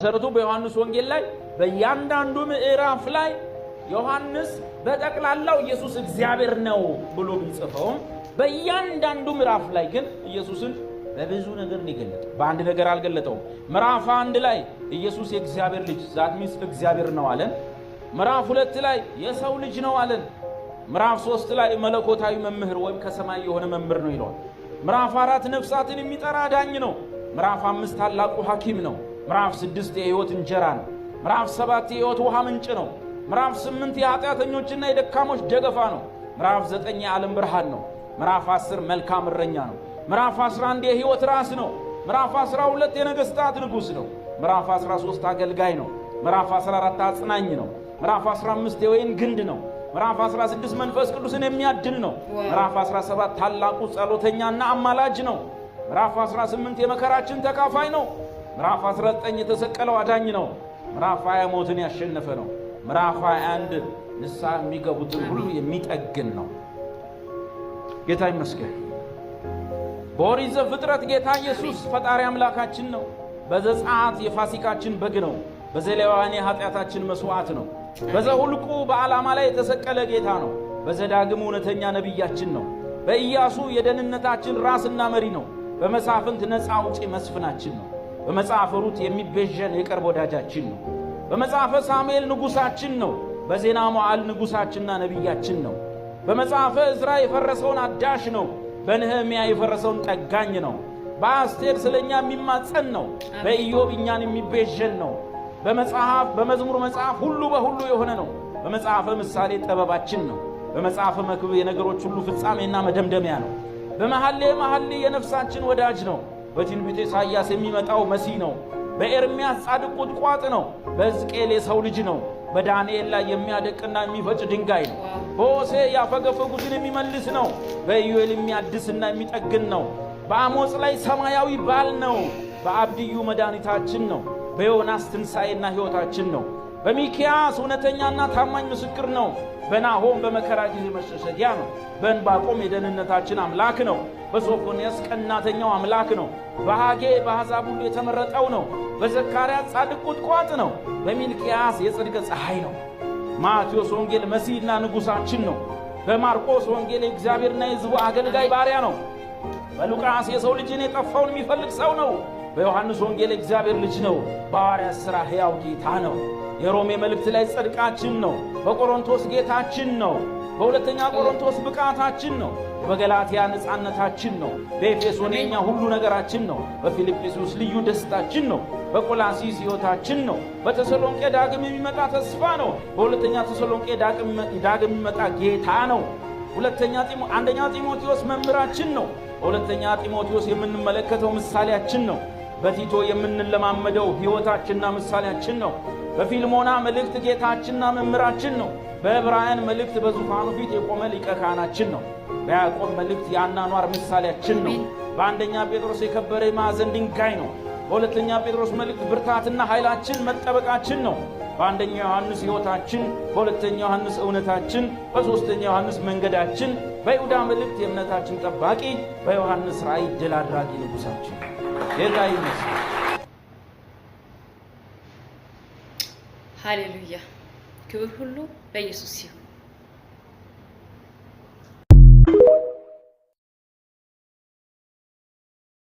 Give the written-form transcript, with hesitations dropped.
መሰረቱ በዮሐንስ ወንጌል ላይ በእያንዳንዱ ምዕራፍ ላይ ዮሐንስ በጠቅላላው ኢየሱስ እግዚአብሔር ነው ብሎ ቢጽፈውም በእያንዳንዱ ምዕራፍ ላይ ግን ኢየሱስን በብዙ ነገር ነው የገለጠው። በአንድ ነገር አልገለጠውም። ምዕራፍ 1 ላይ ኢየሱስ የእግዚአብሔር ልጅ ዛትሚስ እግዚአብሔር ነው አለን። ምዕራፍ 2 ላይ የሰው ልጅ ነው አለን። ምዕራፍ 3 ላይ መለኮታዊ መምህር ወይም ከሰማይ የሆነ መምህር ነው ይላል። ምዕራፍ 4 ነፍሳትን የሚጠራ ዳኝ ነው። ምዕራፍ 5 ታላቁ ሐኪም ነው። ምዕራፍ 6 የሕይወት እንጀራ ነው። ምዕራፍ 7 የሕይወት ውሃ ምንጭ ነው። ምዕራፍ 8 የኃጢአተኞችና የደካሞች ደገፋ ነው። ምዕራፍ 9 የዓለም ብርሃን ነው። ምዕራፍ 10 መልካም እረኛ ነው። ምዕራፍ 11 የሕይወት ራስ ነው። ምዕራፍ 12 የነገሥታት ንጉሥ ነው። ምዕራፍ 13 አገልጋይ ነው። ምዕራፍ 14 አጽናኝ ነው። ምዕራፍ 15 የወይን ግንድ ነው። ምዕራፍ 16 መንፈስ ቅዱስን የሚያድን ነው። ምዕራፍ 17 ታላቁ ጸሎተኛና አማላጅ ነው። ምዕራፍ 18 የመከራችን ተካፋይ ነው። ምዕራፍ 19 የተሰቀለው አዳኝ ነው። ምዕራፍ 20 ሞትን ያሸነፈ ነው። ምዕራፍ 21 ንስሐ የሚገቡትን ሁሉ የሚጠግን ነው። ጌታ ይመስገን። በኦሪት ዘፍጥረት ጌታ ኢየሱስ ፈጣሪ አምላካችን ነው። በዘጸአት የፋሲካችን በግ ነው። በዘሌዋውያን የኃጢአታችን መስዋዕት ነው። በዘሁልቁ በዓላማ ላይ የተሰቀለ ጌታ ነው። በዘዳግም እውነተኛ ነቢያችን ነው። በኢያሱ የደህንነታችን ራስና መሪ ነው። በመሳፍንት ነፃ አውጪ መስፍናችን ነው። በመጽሐፈ ሩት የሚቤዠን የቅርብ ወዳጃችን ነው። በመጽሐፈ ሳሙኤል ንጉሳችን ነው። በዜና መዋዕል ንጉሳችንና ነቢያችን ነው። በመጽሐፈ ዕዝራ የፈረሰውን አዳሽ ነው። በነህምያ የፈረሰውን ጠጋኝ ነው። በአስቴር ስለኛ የሚማጸን ነው። በኢዮብ እኛን የሚቤዠን ነው። በመዝሙር መጽሐፍ ሁሉ በሁሉ የሆነ ነው። በመጽሐፈ ምሳሌ ጥበባችን ነው። በመጽሐፈ መክብብ የነገሮች ሁሉ ፍጻሜና መደምደሚያ ነው። በመኃልየ የነፍሳችን ወዳጅ ነው። በትንቢተ ኢሳይያስ የሚመጣው መሲህ ነው። በኤርምያስ ጻድቅ ቁጥቋጥ ነው። በሕዝቅኤል የሰው ልጅ ነው። በዳንኤል ላይ የሚያደቅና የሚፈጭ ድንጋይ ነው። በሆሴዕ ያፈገፈጉትን የሚመልስ ነው። በኢዮኤል የሚያድስና የሚጠግን ነው። በአሞጽ ላይ ሰማያዊ ባል ነው። በአብድዩ መድኃኒታችን ነው። በዮናስ ትንሣኤና ሕይወታችን ነው። በሚክያስ እውነተኛና ታማኝ ምስክር ነው። በናሆም በመከራ ጊዜ መሸሸጊያ ነው። በዕንባቆም የደህንነታችን አምላክ ነው። በሶፎንያስ ቀናተኛው አምላክ ነው። በሐጌ በአሕዛብ ሁሉ የተመረጠው ነው። በዘካርያስ ጻድቅ ቁጥቋጥ ነው። በሚልክያስ የጽድቅ ፀሐይ ነው። ማቴዎስ ወንጌል መሲህና ንጉሣችን ነው። በማርቆስ ወንጌል የእግዚአብሔርና የሕዝቡ አገልጋይ ባሪያ ነው። በሉቃስ የሰው ልጅን የጠፋውን የሚፈልግ ሰው ነው። በዮሐንስ ወንጌል እግዚአብሔር ልጅ ነው። በሐዋርያት ሥራ ሕያው ጌታ ነው። የሮሜ መልእክት ላይ ጽድቃችን ነው። በቆሮንቶስ ጌታችን ነው። በሁለተኛ ቆሮንቶስ ብቃታችን ነው። በገላትያ ነጻነታችን ነው። በኤፌሶን የኛ ሁሉ ነገራችን ነው። በፊልጵስዩስ ልዩ ደስታችን ነው። በቆላሲስ ሕይወታችን ነው። በተሰሎንቄ ዳግም የሚመጣ ተስፋ ነው። በሁለተኛ ተሰሎንቄ ዳግም የሚመጣ ጌታ ነው። አንደኛ ጢሞቴዎስ መምህራችን ነው። በሁለተኛ ጢሞቴዎስ የምንመለከተው ምሳሌያችን ነው። በቲቶ የምንለማመደው ሕይወታችንና ምሳሌያችን ነው። በፊልሞና መልእክት ጌታችንና መምህራችን ነው። በዕብራውያን መልእክት በዙፋኑ ፊት የቆመ ሊቀ ካህናችን ነው። በያዕቆብ መልእክት የአኗኗር ምሳሌያችን ነው። በአንደኛ ጴጥሮስ የከበረ የማዕዘን ድንጋይ ነው። በሁለተኛ ጴጥሮስ መልእክት ብርታትና ኃይላችን መጠበቃችን ነው። በአንደኛ ዮሐንስ ሕይወታችን፣ በሁለተኛ ዮሐንስ እውነታችን፣ በሦስተኛ ዮሐንስ መንገዳችን፣ በይሁዳ መልእክት የእምነታችን ጠባቂ፣ በዮሐንስ ራእይ ድል አድራጊ ንጉሣችን ጌታ ይመስገን። ሃሌሉያ! ክብር ሁሉ ለኢየሱስ ይሁን።